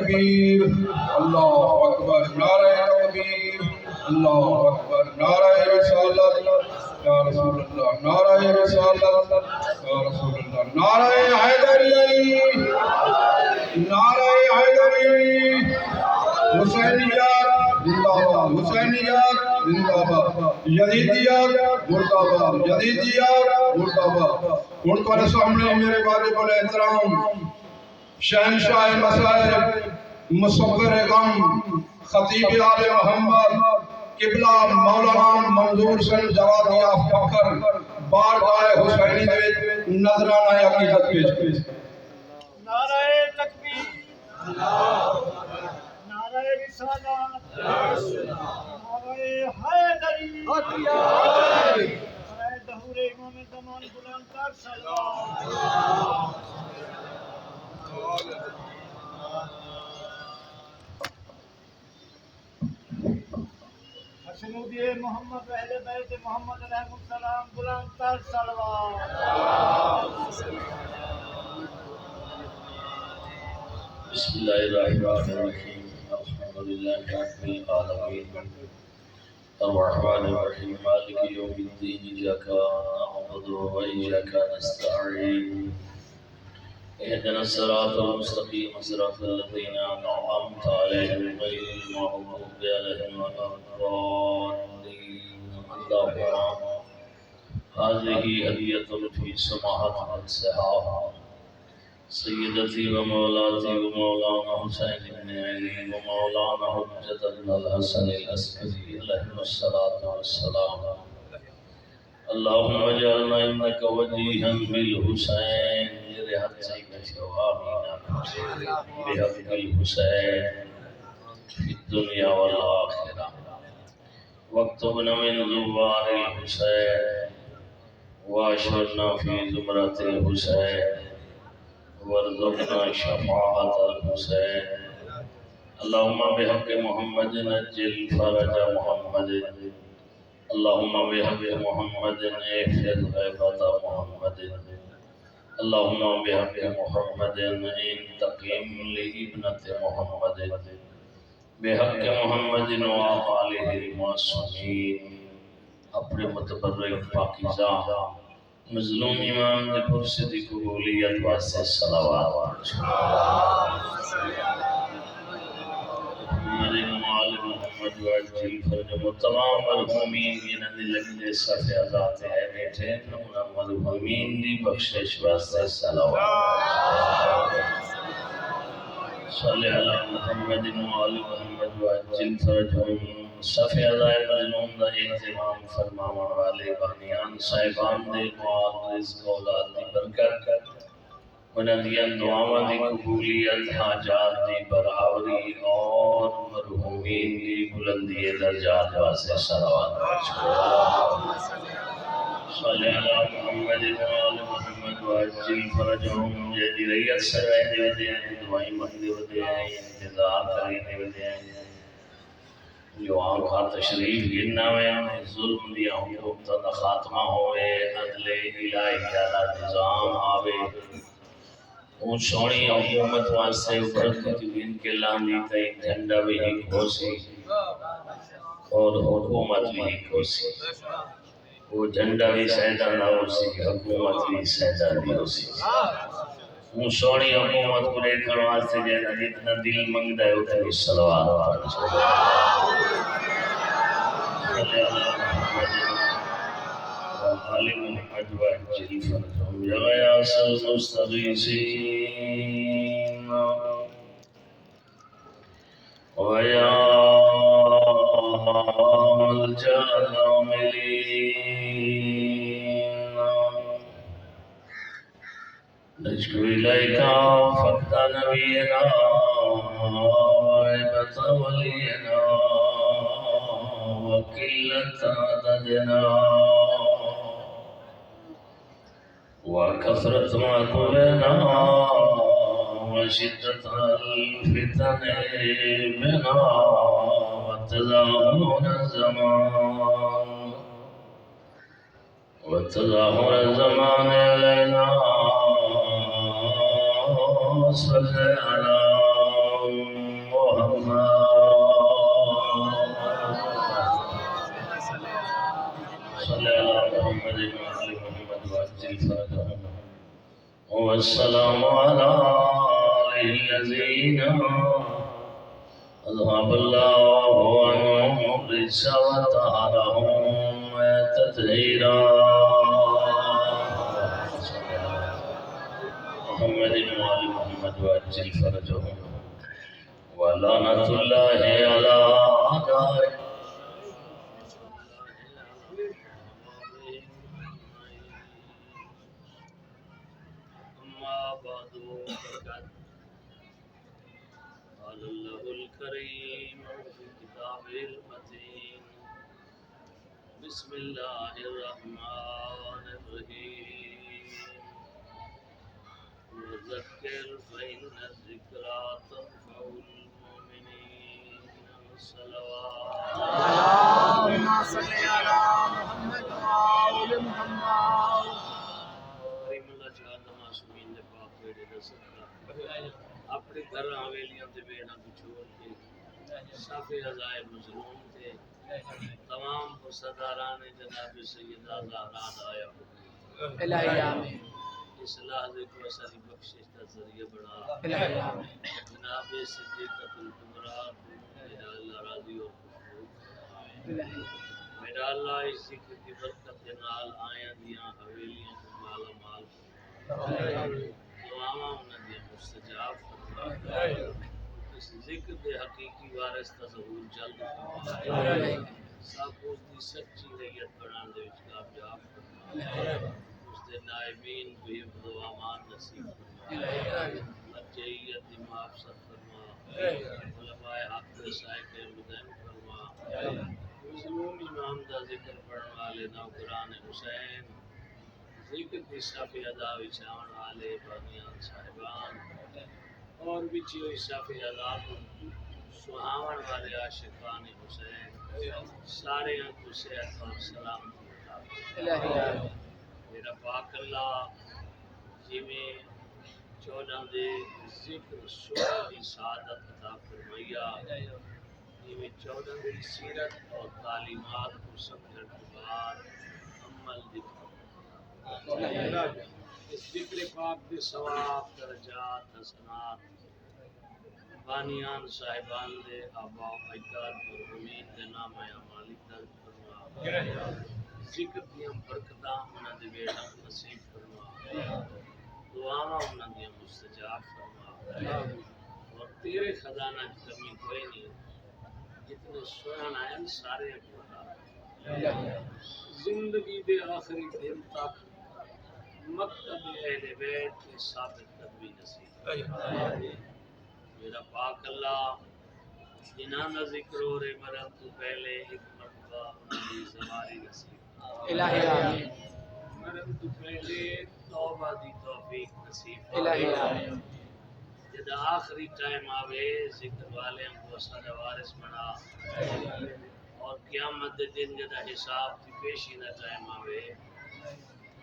تکبیر اللہ اکبر نعرہ تکبیر اللہ اکبر نعرہ رسالت یا رسول اللہ نعرہ رسالت یا رسول اللہ نعرہ حیدری نعرہ حیدری حسینیات زندہ باد حسینیات زندہ باد یزیدیات مردہ باد یزیدیات مردہ باد ان کو سامنے میرے واجب الاحترام شہنشاہ مسائب مصور غم خطیب آل محمد قبلہ مولانا منظور سن جوادیہ فخر بارگاہ حسینی دے نظرانہ عقیدت پیش نعرہ تکبیر نعرہ رسالت نعرہ حیدری نعرہ ظہور امام زمان بلند تر سلام حسنودی محمد و اہل بیت محمد علیہ السلام بلند تر سلام بسم اللہ الرحمن الرحیم الحمد للہ رب العالمین الرحمن الرحیم مالک یوم الدین ایاک نعبد و ایاک نستعین اهدنا الصراط المستقيم صراط الذين أنعمت عليهم غير المغضوب عليهم ولا الضالين اللهم هذه هدية في سماحة الصحاح سيدتي ومولاتي ومولانا حسين بن علي ومولانا حجة بن الحسن العسكري عليهم الصلاة والسلام اللهم اجعلنا انك وجيها بالحسين بحق الحسين في الدنيا والآخرة واكتبنا من زوار الحسين واشرنا في زمرة الحسين وارزقنا شفاعة الحسين اللهم بحق محمد نجل فرج محمد اللهم بحق محمد احفظ غيبة محمد اللهم بحق محمد انتقم لابنة محمد بحق محمد وآلہ المعصومین اپنے متبرک پاکیزہ مظلوم امام دے پرسے دی قبولیت واسطے صلوات محمد وعجل فرج تمام مرحومین جنہاں دی لگدے صفحے ذات ہے بیٹھے نمونہ مرحومین دی بخشش واسطے صلوات صلی اللہ محمد وعلی محمد وعجل فرجہم صفحے ذات مظلوم دا اہتمام فرماون والے بانیان صاحبان دے معاذ اولاد دی برکت ونندیاں دعاواں دی قبولیت حاجات دی برابری اور مرحومین دی بلندی درجات واسطے صلوات صلی اللہ محمد وآل محمد وعجل فرجہم جیدی ریت سرائے دے ودے ہیں دعائیں مہدے ودے ہیں انتظار کرنے ودے ہیں جو آنکھا تشریف گرنا میں ظلم دیا حکومت دا خاتمہ ہوئے عدل الہی جالا نظام آوے اون سونی حکومت واسطے ابھرتی تو ان کے لاندی تئی جھنڈا بھی ایک ہو سی اور حکومت بھی ایک ہو سی وہ جھنڈا بھی سیدہ نہ ہو سی حکومت بھی سیدہ بھی ہو سی اون سونی حکومت کو دیکھن واسطے جیسا جتنا دل منگتا ہے اتنی صلوات پڑھ عالم محمد وعجل فرجہم یا غیاث المستغیثین ویا ملجأ العاملین نجو الیکا فقد نبینا وعبت ولینا وقلت عددنا وكثرت مكرنا وشدة الفتن بنا وتزاحم الزمان علينا صل على والسلام على الذين أذهب الله عنهم الرجس وطهرهم تطهيرا محمد وآل محمد وعجل فرجهم ولعنة الله على أعدائهم أما بعد فقد قال الله الكريم في كتابه المتين بسم الله الرحمن الرحيم وذكر فإن الذكرى تنفع المؤمنين الصلوات اللهم صل على محمد وآل محمد کریم اللہ چاہتا معصومین نے پاک بیڑے دا صدقہ اپنے گھر حویلیاں تے بیڑا کو چھوڑ کے صافی عزائے مظلوم تھے تمام صداران جناب سیدہ زہرا آیا الہی آمین اصلاح دے کو ساری بخشش کا ذریعہ بنا الہی آمین جناب صدیقۃ الکبریٰ میرا اللہ راضی اور خوش الہی میرا اللہ اس ذکر کی برکت کے نال آیاں دیاں حویلیاں کو مالا مال دعاواں انہاں دی مستجاب فرما اس ذکر دے حقیقی وارث کا ظہور جلد فرما سب اس دی سچی نیت بنان دے وچ کامیاب فرما اس دے نائبین کو حفظ و امان نصیب فرما مرجعیت دی معافصت فرما علماء حق دے سائے کے مدین فرما مظلوم امام دا ذکر پڑھنے والے نوکران حسین ذکر کی صافی ادا وچھاون والے بانیان صاحبان اور بچی ہوئی صافی ادا کو سہاون والے عاشقان حسین سارے کو صحت اور سلام الہی آمین میرا پاک اللہ جی میں 14 دے ذکر سورہ کی سعادت عطا فرمایا یہ 14 دن سیرت اور تعلیمات کو سمجھنے کے بعد عمل دکھا اس ذکر پاک کے ثواب درجات حسنات بانیان صاحبان دے آبا و اجداد مرحومین دے نام مالک درج فرما ذکر دیاں برکتاں انہاں دے بیٹا نصیب فرما دعاواں انہاں دیاں مستجاب فرما اور تیرے خزانہ کی کمی کوئی نہیں جتنے سنن آئے سارے اکبر زندگی دے آخری دن تک مکتب اہل بیت کے ثابت قدمی نصیب میرا پاک اللہ جنہاں دا ذکر ہو رہے مرم تو پہلے ایک مرتبہ انہی زواری نصیب الہی آمین مرم تو پہلے توبہ دی توفیق نصیب الہی آمین جد آخری ٹائم آوے ذکر والے ہم کو سارا وارث بنا اور قیامت دن جد حساب کی پیشی نہ ٹائم آوے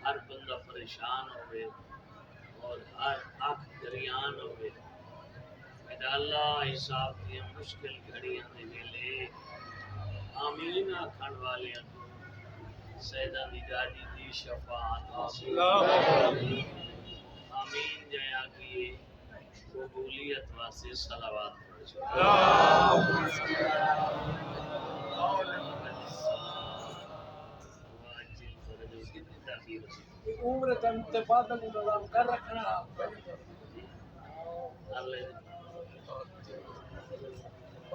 ہر بندہ پریشان ہوئے اور ہر آنکھ دریان ہوئے میرا اللہ حساب کی مشکل گھڑیاں دے ویلے آمین آکھن والے سیدہ دی گاڑی دی شفاعت حاصل آمین جائے آگئے قبولیت واسطے صلوات پڑھ عمر کا تبادل انتظام کر رکھنا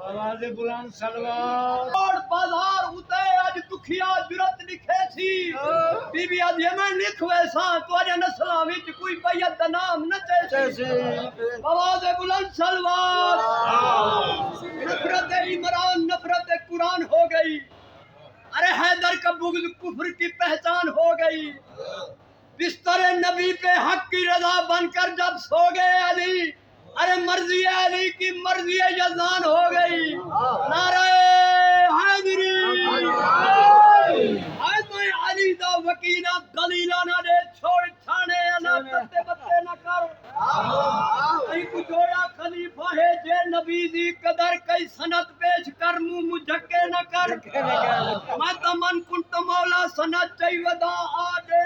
آواز بلند سلوات اور بازار ہوتے اج دکھیا جرت لکھے سی بی بی اج میں لکھ ویسا تواڈے نسلاں وچ کوئی بیعت دا نام نہ چیسی آواز بلند سلوات نفرت عمران نفرت قرآن ہو گئی ارے حیدر کا بغض کفر کی پہچان ہو گئی بستر نبی پہ حق کی رضا بن کر جب سو گئے علی ارے مرضی علی کی مرضی یزدان ہو گئی نعرہ حیدری حیدر علی دا وکیلہ دلیلانہ دے چھوڑ چھانے انا تتے بتے نہ کر ای کو جوڑا خلیفہ ہے جے نبی دی قدر کئی سنت پیش کر منہ مجھکے نہ کر میں تمن کنت مولا سنت چاہی ودا آدے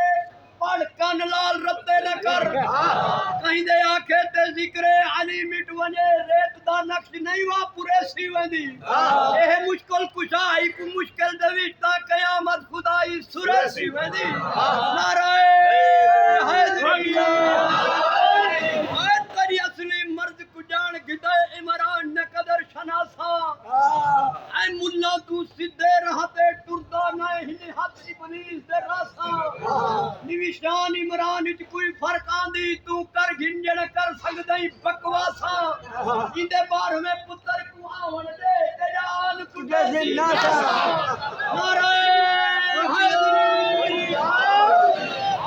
پڑھ کن لال رتے نہ کر کہیں دے آکھے تے ذکر علی مٹ ونے ریت دا نقش نہیں وا پورے سی ویندی اے مشکل کشا ایک مشکل دے وچ تا قیامت خدائی سورے سی ویندی نعرہ حیدری تیری اصلی مرد کو جان گدائے عمران نے قدر شناسا اے ملا تو سدھے راہ تے ٹردا نہ ہی ہاتھ ابلیس دے راسا نوشان عمران وچ کوئی فرق آندی تو کر گھنجڑ کر سکدی بکواسا ایندے بار میں پتر کو آون دے تے جان کٹے سی نعرہ حیدری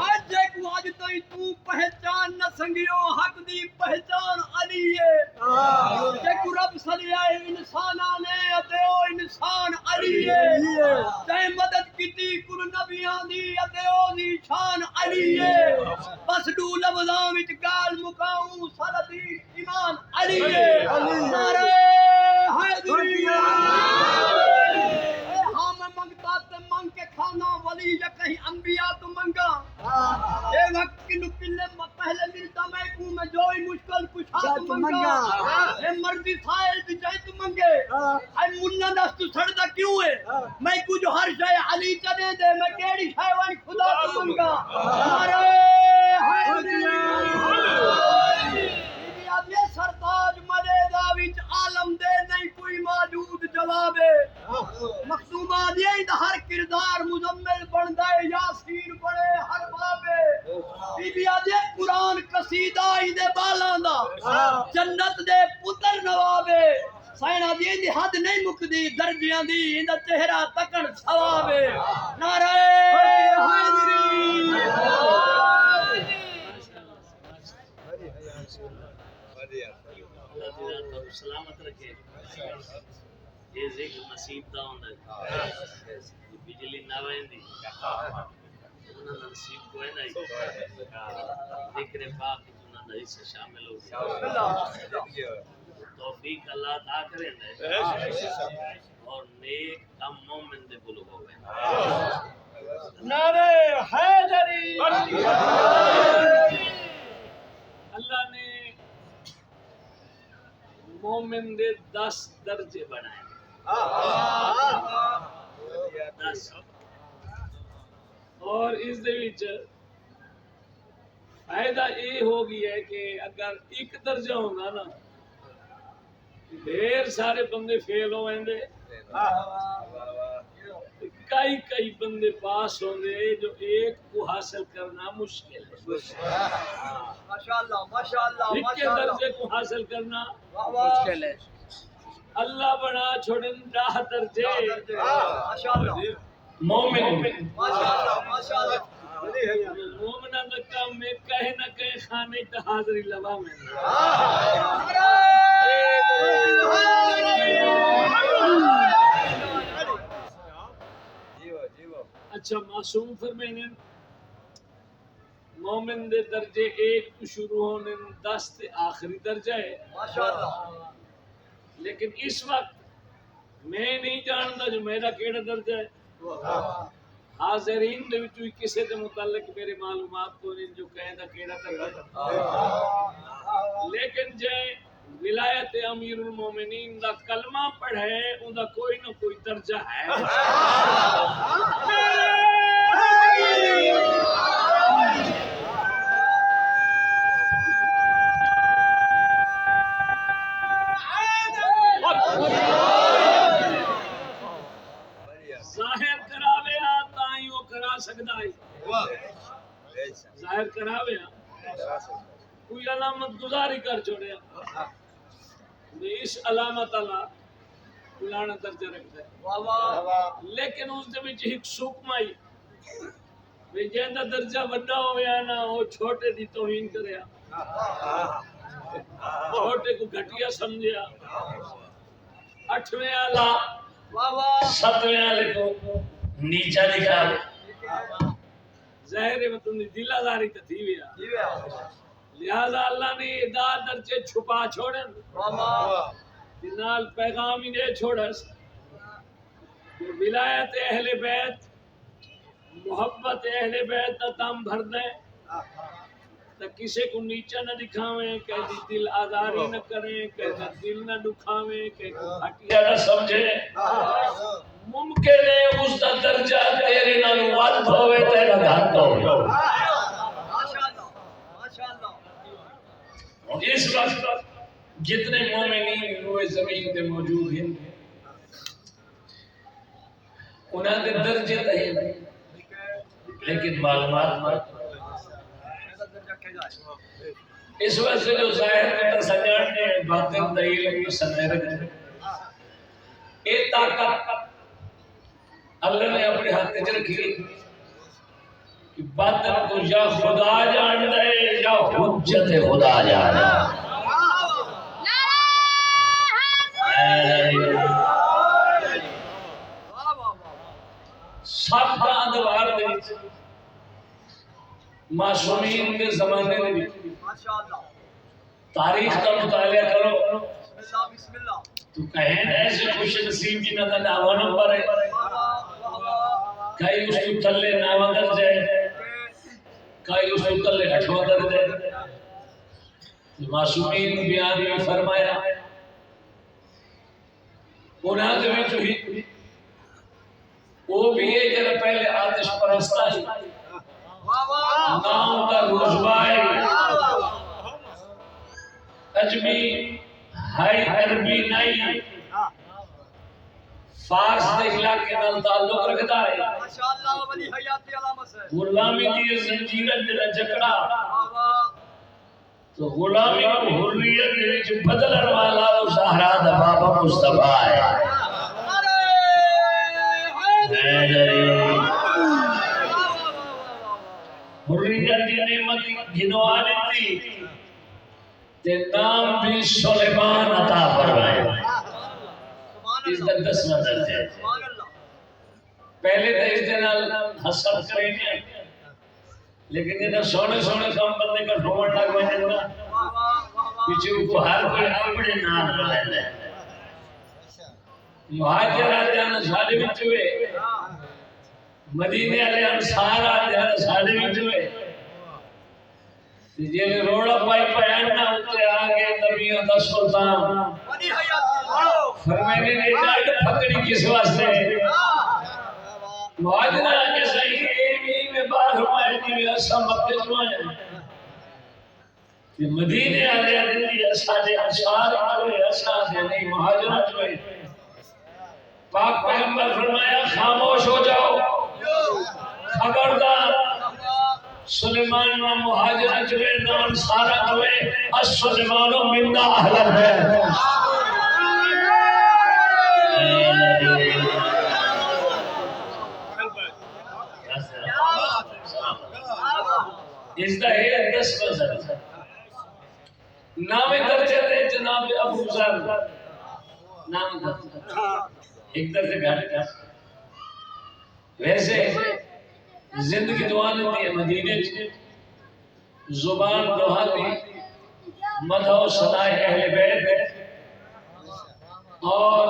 آج کو آج تئی تو پہچان نہ سنگیو حق دی پہچان علی ہے جے کو رب صلی انساناں نے اتے او انسان علی ہے تے مدد کیتی کل نبیاں دی اتے او دی شان علی ہے بس دو لفظاں وچ گال مکاؤں سرتی ایمان علی ہے نعرہ حیدری ہاں میں منگتا تے منگ کے کھانا ولی یا کہیں انبیاء تو منگا اے وقت کی نکلے پہلے ملتا میں کو میں جو ہی مشکل کچھ تو منگا اے مرضی سائل بھی جائے تو منگے اے منا دست تو سڑتا کیوں ہے میں کو جو ہر شے علی چنے دے میں کیڑی شے وان خدا تو منگا نعرہ حیدری یہ سرتاج مدیدہ وچ عالم دے نہیں کوئی موجود جواب ہے مخدومات یہ ہر کردار مزمل بندا ہے یاسین بڑے ہر بابے بی بی آدھے قرآن قصیدہ دے بالاں دا جنت دے پتر نوابے سائنہ دی دی حد نہیں مکدی درجیاں دی اندا چہرہ تکن ثوابے نعرہ حیدری اللہ سلامت رکھے یہ ذکر نصیب دا ہوندا ہے بجلی نہ ویندی انہاں دا نصیب کوئی نہیں ذکر پاک انہاں دا حصہ شامل ہو گیا توفیق اللہ عطا کرے اور نیک کم مومن دے بلو ہو گئے نعرہ حیدری اللہ نے مومن دے 10 درجے بنائے 10 اور اس دے وچ فائدہ یہ ہو گیا ہے کہ اگر ایک درجہ ہوگا نا ڈھیر سارے بندے فیل ہو ویندے کئی بندے پاس ہوں گے جو ایک کو حاصل کرنا مشکل ہے ماشاءاللہ ایک درجے کو حاصل کرنا مشکل ہے اللہ بنا چھوڑن 10 درجے مومن مومنہ دا کام میں کہیں نہ کہیں خانے تا حاضری لبا میں اچھا معصوم فرمائیں مومن دے درجے 1 تو شروع ہونے 10 تے آخری درجہ ہے لیکن اس وقت میں نہیں جانتا جو میرا کیڑا درجہ ہے حاضرین دے وچوں کسے دے متعلق میرے معلومات کو نہیں جو کہے دا کیڑا درجہ لیکن جے ولایت امیر المومنین دا کلمہ پڑھے ان دا کوئی نہ کوئی درجہ ہے ظاہر کراوے تائیں وہ کرا سکتا ہے ظاہر کراوے کوئی علامت گزاری کر چھوڑیا اس علامت اللہ پلانا درجہ رکھتا ہے لیکن اس دے وچ ایک سکم آئی بھی جہاں درجہ بڑا ہویا نا وہ چھوٹے دی توہین کریا چھوٹے کو گھٹیا سمجھیا 8ویں آلہ 7ویں آلے کو نیچا دکھا ظاہر مطلب دل آزاری تا تھی ویا لہذا اللہ نے ادا درجے چھپا چھوڑن نال پیغام ہی دے چھوڑس ولایت اہل بیت محبت اہل بیت کا دم بھر دے تو کسی کو نیچا نہ دکھاویں، کہ دل آزاری نہ کریں، کہ دل نہ دکھاویں، کہ گھٹیا نہ سمجھے۔ ممکن ہے اس کا درجہ تیرے نال ود ہوئے تیرا گھٹ ہوئے۔ اس وقت جتنے مومنین روئے زمین پہ موجود ہیں انہاں دے درجے تہے لیکن معلومات اس وجہ سے جو ظاہر کا سجان نے باطن دلیل میں سمجھ رکھے اے طاقت اللہ نے اپنے ہاتھ میں رکھی کہ باطن کو یا خدا جان دے یا حجت خدا جان دے۔ سب کا ادوار دے معصومین کے زمانے میں تاریخ کا مطالعہ کرو تو کہیں ایسے خوش نصیب کی نہ دعوی نمبر ہے کئی اس کو تلے ناوہ درج ہے کئی اس کو تلے اٹھواں درج ہے۔ معصومین بیان میں فرمایا انہاں دے وچ ہی وہ بھی ہے جنہاں پہلے آتش پرستا ہی نام کا روزبائی اجمی ہائی عربی نہیں فارس دے علاقے نال تعلق رکھتا ہے۔ غلامی دی زنجیرن جڑا جکڑا تو غلامی کو حریت دے وچ بدلن والا او زہرا دا بابا مصطفیٰ ہے۔ حریت دی نعمت گنوانے تھی تے نام بھی سلیمان عطا فرمائے۔ اس کا 10واں درجہ ہے۔ پہلے تو اس دن حسد کریں گے لیکن یہ سونے سونے کام بندے کا ڈھونڈ لگ بنے گا پیچھے کو ہر کوئی اپنے نام رہتا ہے۔ مہاجرات جانا سارے بچ ہوئے مدینے والے انصار جانا سارے بچ ہوئے جی روڑا پائی پیاننا اترے آگے نبیوں دا سلطان فرمینے نے ڈاٹ پکڑی کس واسطے مہاجرہ کے صحیح ایمی میں بار ہمائے جی ایسا مکہ جوائے کہ مدینے والے دلی ایسا دے انصار آگے ایسا دے نہیں مہاجرہ جوائے پاک پیغمبر فرمایا خاموش ہو جاؤ خبردار سلیمان و مہاجرہ جوئے نام سارا جوئے السلیمان و منہ اہلن ہے۔ اس دا ہے 10 بزر نام درجہ دے جناب ابو ذر نام درجہ ایک درجہ گھاڑے گا ویسے زندگی دعا لیتی ہے مدینے زبان دعاتی مدح و صلاح اہل بیت اور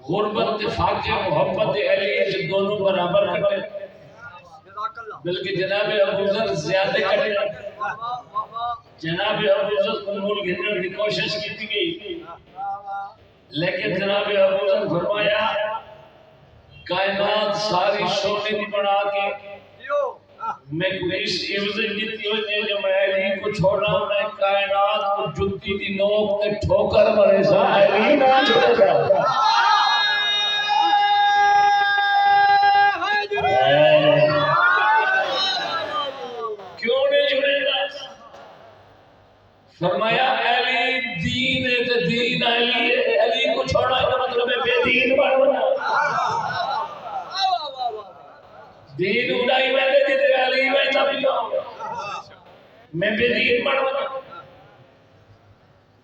غربت فاقہ محبت اہلیت دونوں برابر کرتے بلکہ جناب ابو ذر زیادہ کرتے جناب ابو ذر قبول گھننے کی کوشش کی گئی لیکن جناب ابو ذر فرمایا کائنات ساری سونے کی بنا کے میں کوئی اس عوض جتنی ہوئی جو میں علی کو چھوڑا ہوں میں کائنات کو جتی دی نوک تے ٹھوکر مرے سا علی نہ چھوڑے گا کیوں نہیں چھوڑے گا فرمایا علی دین ہے تے دین علی ہے علی کو چھوڑا ہے مطلب ہے بے دین بڑھنا دین اڑائی میں دے دیتے علی میں تب جاؤں میں بے دین بڑھنا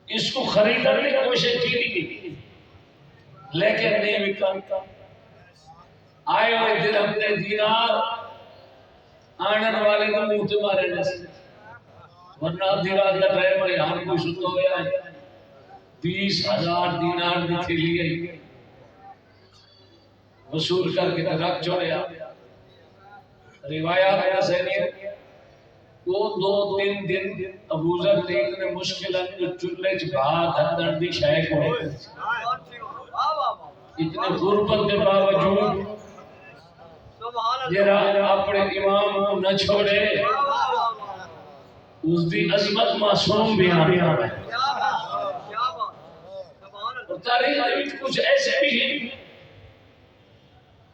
اس کو خریدنے کی کوشش کی گئی لیکن نہیں بکا آئے ہوئے درہم تے دینار آنن والے کو منہ تے مارے جیسے ورنہ آدھی رات کا ٹائم ہے ہم کو شروع ہو گیا ہے 20,000 دینار دی تھی لی گئی وصول کر کے رکھ چھوڑیا روایات میں سے نہیں وہ 2-3 دن ابو ذر دیکھنے مشکل ہے جو چولہے چ بھات ہندن دی شے کو اتنے غربت کے باوجود جرا اپنے امام کو نہ چھوڑے اس دی عظمت معصوم بیان ہے اور تاریخ میں کچھ ایسے بھی ہیں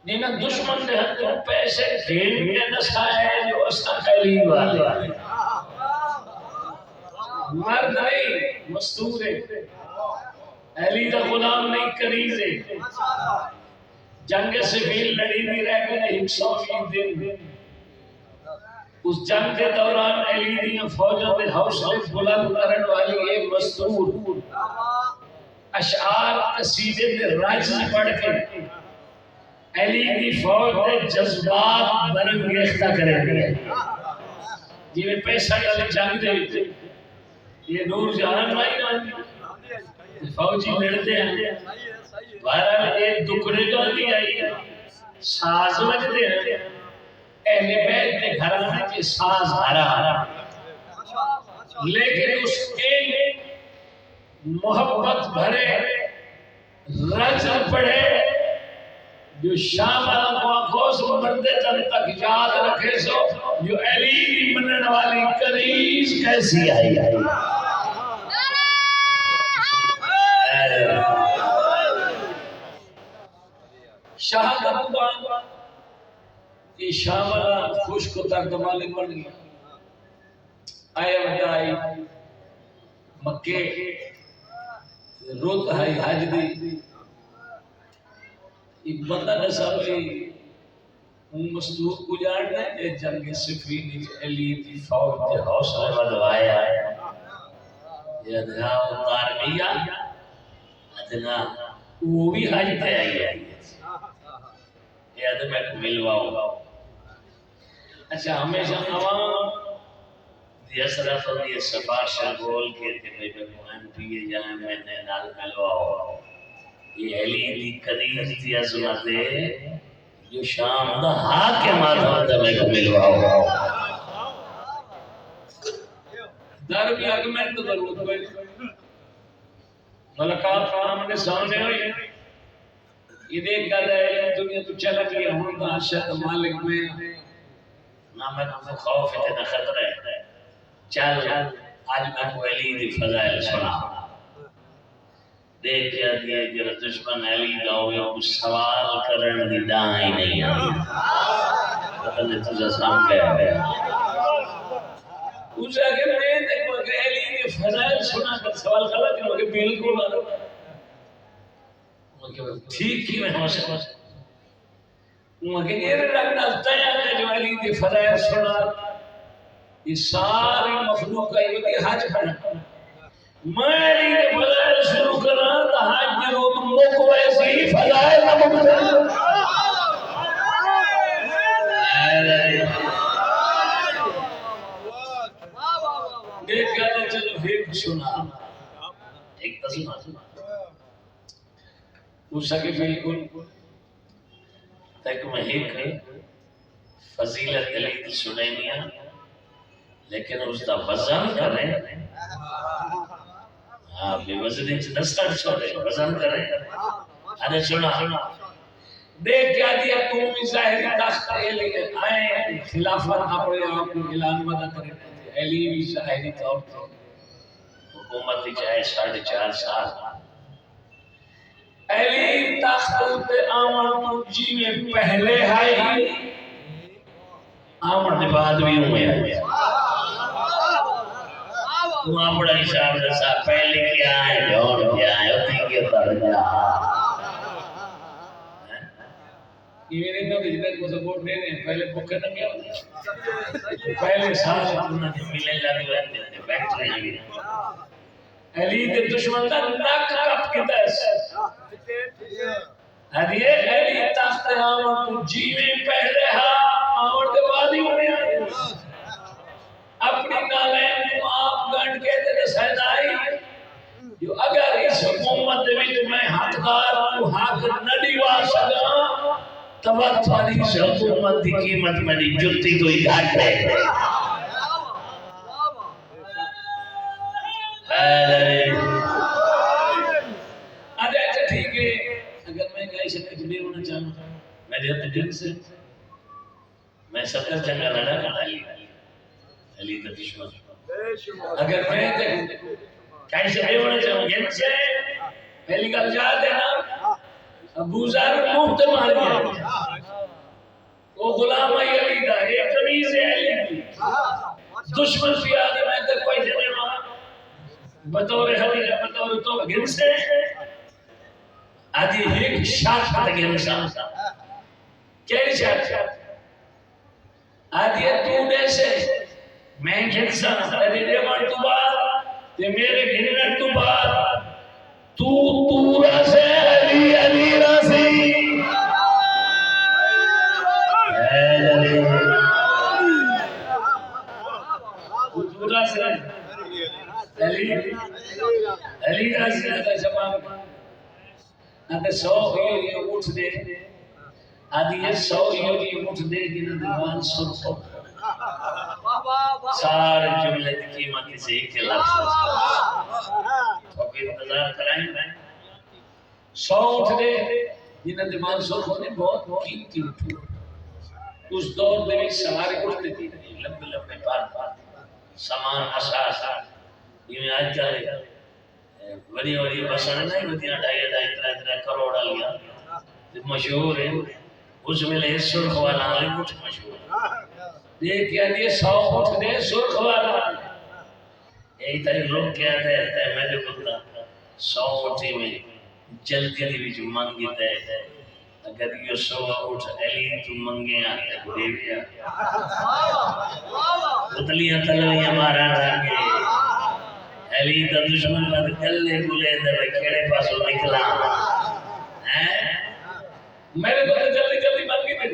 جنہیں دشمن نے ہاتھوں پیسے کھیل کے نسائے جو اسا خیلی والے مرد نہیں مستور ہے علی دا غلام نہیں کریز ہے جنگ سفیل لڑی بھی رہ گئے 120 دن اس جنگ کے دوران علی دی فوجوں کے حوصلے بلند کرنے والی ایک مستور اشعار قصیدے میں راج پڑھ کے علی کی فوج کے جذبات برانگیختہ کریں گے جی میں پیسہ ڈالے جنگ دے یہ نور جہان بھائی فوجی لڑتے ہیں بہرحال ایک دکڑے تو دی آئی ساز بجتے ہیں اہل بیت کے گھرانے کے ساز ہرا لیکن اس کے محبت بھرے رج پڑھے جو شام آنکھوں سے مردے تن تک یاد رکھے سو جو علی کی منن والی کریز کیسی آئی شہادت بان یہ شاملہ خوش کو تک مالک بن گیا آئے وجائی مکے روت ہے حج دی ایک بندہ نے سامنے مصدوق کو جاننا ہے جنگ صفین علی کی فوج کے حوصلے بدوایا یہ ادنا اتارمیہ ادنا وہ بھی حج تے آئی ہے یہ ادنا میں ملواؤ اچھا ہمیشہ عوام یہ صرف یہ سفارشہ بول کے بھئی بہن پیے جائیں میں نے نال ملواؤ یہ علی دی قدیر دی عظمت ہے جو شام دا حاکم آدم میں ملواؤ در بھی آرگومنٹ تو ضرورت ہوئی ملکات آمنے سامنے ہوئی یہ دیکھ کر ہے دنیا تو چلا گیا ہوں دا شد مالک میں نہ میں تو خوف ہے نہ خطر ہے چل آج میں کو علی دی فضائل سنا دیکھ کیا دیا کہ دشمن علی کا ہویا کچھ سوال کرنے دی دائیں نہیں آئی پتہ تجھا سام گیا ہے پوچھا کہ میں دیکھو کہ علی کی فضائل سنا کر سوال کرا کہ مجھے بالکل آ رہا ٹھیک کی میں ہو سکتا مجھے یہ رکھنا تیار ہے جو علی کی فضائل سنا یہ سارے مخلوق کا یہ حج پڑھا میں علی کے فضائل شروع کرنا تو حج میں روت موقع ایسی فضائل نہ ممکن دیکھ کہتے چلو پھر سنا ایک تصمہ اس سکے بالکل تک میں ایک فضیلت علی کی سنینیا لیکن اس دا وزن کریں آپ بھی وزن دستر چھوڑے وزن کریں ارے سنا دیکھ کیا دیا تم ظاہری تخت آئے خلافت اپنے آپ کو اعلان مدد کریں علی بھی ظاہری طور پر حکومت چاہے 4.5 سال علی تخت تے آمن جی میں پہلے آئی آمن دے بعد بھی ہوئے آئے وہاں بڑا حساب رسا پہلے کیا ہے جوڑ کیا ہے اتی کے تر جا یہ نہیں تو جتنے کو سپورٹ دے رہے ہیں پہلے بکے نہ کیا ہوتا پہلے سال انہوں نے ملے لگے ہوئے بیٹھ رہے ہیں علی دے دشمن کا ناک کپ کی دس علی تخت آمن جیویں پہلے آمن دے بعد ہی ہونے آئے اپنی نالین کو آپ گنڈ کے دے سیدائی جو اگر اس حکومت میں حقدار کو حق نہ دیوا سکا تب تھوڑی حکومت کی قیمت میری جتی تو ہی گھٹ ہے اچھا ٹھیک ہے اگر میں کہیں شکل جڑے ہونا چاہوں میرے ہاتھ دل سے میں سکر جنگا لڑا کر علی کا دشمن اگر میں کہیں شکل ہونا چاہوں گے سے پہلی گل جا دینا ابو ذر مفت مار گیا وہ غلام علی دا ایک تمیز علی کی دشمن فیاد میں تک کوئی جنے وہاں بطور حلیہ بطور تو گن سے آدھی ایک شاک تک انسان کیلی شاک آدھی تو دے سے میں گھنسان تیرے دے مان تو بات تے میرے گھنن تو بات تو راسے علی علی راسے تو راسے علی راسے کا جواب اگر 100 یہ اٹھ دے آدھی یہ 100 یہ اٹھ دے جنہاں دیوان سرخ سارے جملے کی قیمت سے ایک لفظ تو انتظار کرائیں 100 اٹھ دے جنہاں دیوان سرخ ہونے بہت قیمتی اٹھو اس دور میں سوارے اٹھتے تھی لمبے لمبے پار سامان اساس یہ آج جائے بڑی بڑی بسیں نہیں ہوتیاں 2.5 کروڑ لیا مشہور ہے اس میں سرخ والا کچھ مشہور یہ کیا دیا 100 اٹھ دے سرخ والا یہی تاری لوگ کیا دیتا ہے میں نے بکتا 100 اٹھی میں جلدی بھی جو مانگی دے اگر یہ 100 اٹھ علی تو منگے آتے دے بھی آتے اتلیاں تلویاں مارا رہنگے علی دا دشمن بات گلے گلے دے کھڑے پاسوں نکلا میرے کو جلدی جلدی مانگی دے